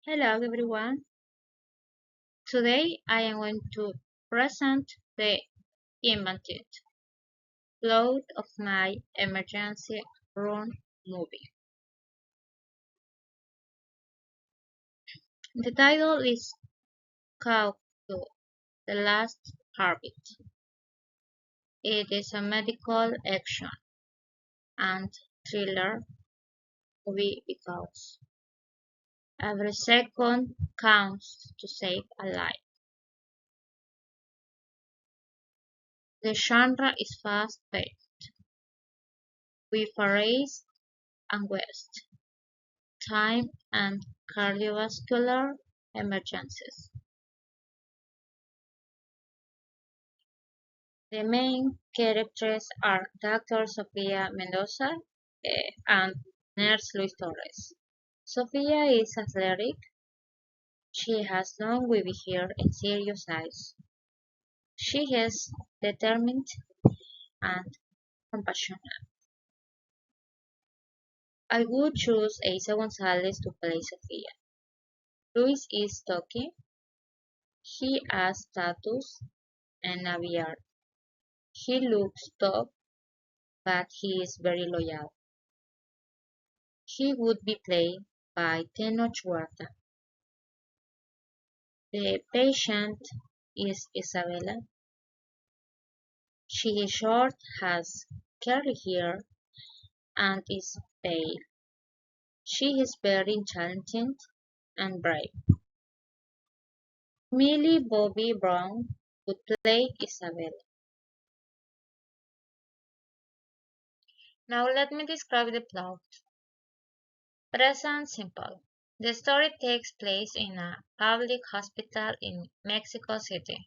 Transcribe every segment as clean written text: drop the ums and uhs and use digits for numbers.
Hello everyone. Today I am going to present the invented plot of my emergency room movie. The title is called The Last Heartbeat. It is a medical action and thriller movie because every second counts to save a life. The genre is fast-paced with a race and west time and cardiovascular emergencies. The main characters are Dr. Sofia Mendoza and Nurse Luis Torres. Sofia is athletic. She has long wavy hair and serious eyes. She is determined and compassionate. I would choose Isa Gonzalez to play Sofia. Luis is stocky. He has tattoos and a beard. He looks tough, but he is very loyal. He would be played by Tenoch Huerta. The patient is Isabella. She is short, has curly hair, and is pale. She is very intelligent and brave. Millie Bobby Brown would play Isabella. Now let me describe the plot. Present simple. The story takes place in a public hospital in Mexico City.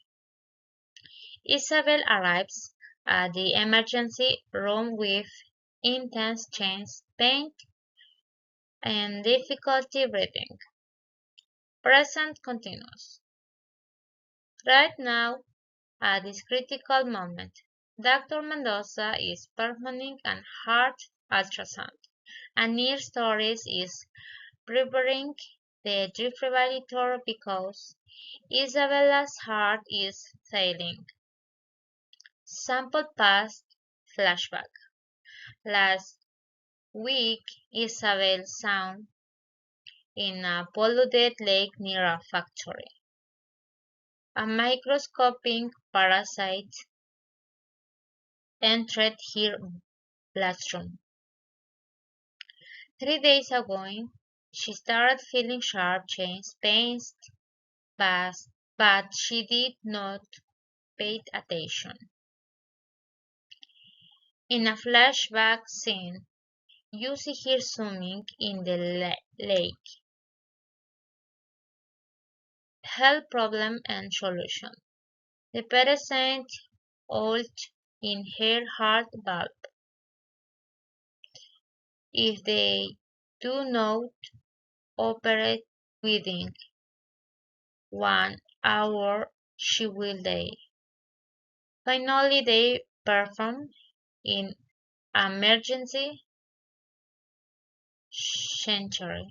Isabel arrives at the emergency room with intense chest pain and difficulty breathing. Present continuous. Right now, at this critical moment, Dr. Mendoza is performing an heart ultrasound, and Nurse Torres is preparing the defibrillator because Isabella's heart is failing. Sample past flashback. Last week, Isabel saw in a polluted lake near a factory. A microscopic parasite entered her bloodstream. 3 days ago, she started feeling sharp chest pains, but she did not pay attention. In a flashback scene, you see her swimming in the lake. Health problem and solution. The parasite altered in her heart valve. If they do not operate within 1 hour, she will die. Finally, they perform in emergency century.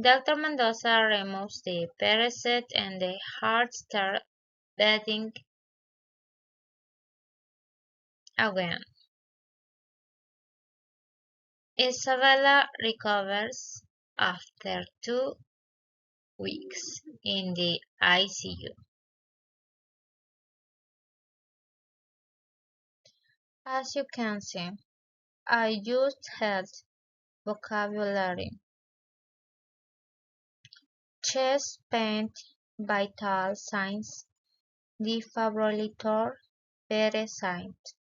Dr. Mendoza removes the parasite and the heart starts beating again. Isabella recovers after 2 weeks in the ICU. As you can see, I used health vocabulary: chest pain, vital signs, defibrillator, parasite,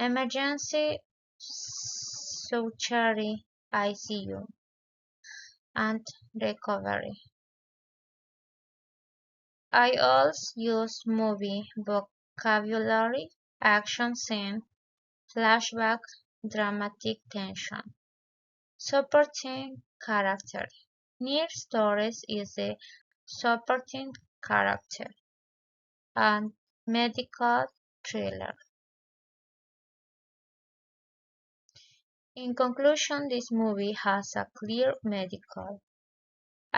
emergency surgery, ICU, and recovery. I also use movie vocabulary: action scene, flashback, dramatic tension. Supporting character. Nurse Torres is the supporting character and medical thriller. In conclusion, this movie has a clear medical,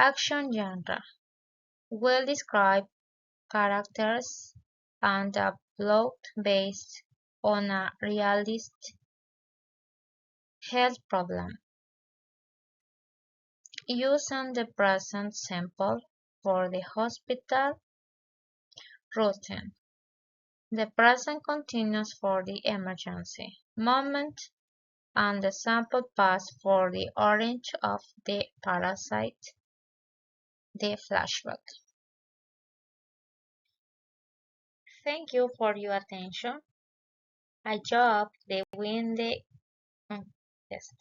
Action genre. Well-described characters and a plot based on a realistic health problem. Using the present simple for the hospital routine. The present continuous for the emergency moment and the sample past for the orange of the parasite, the flashback. Thank you for your attention. I hope they win the test.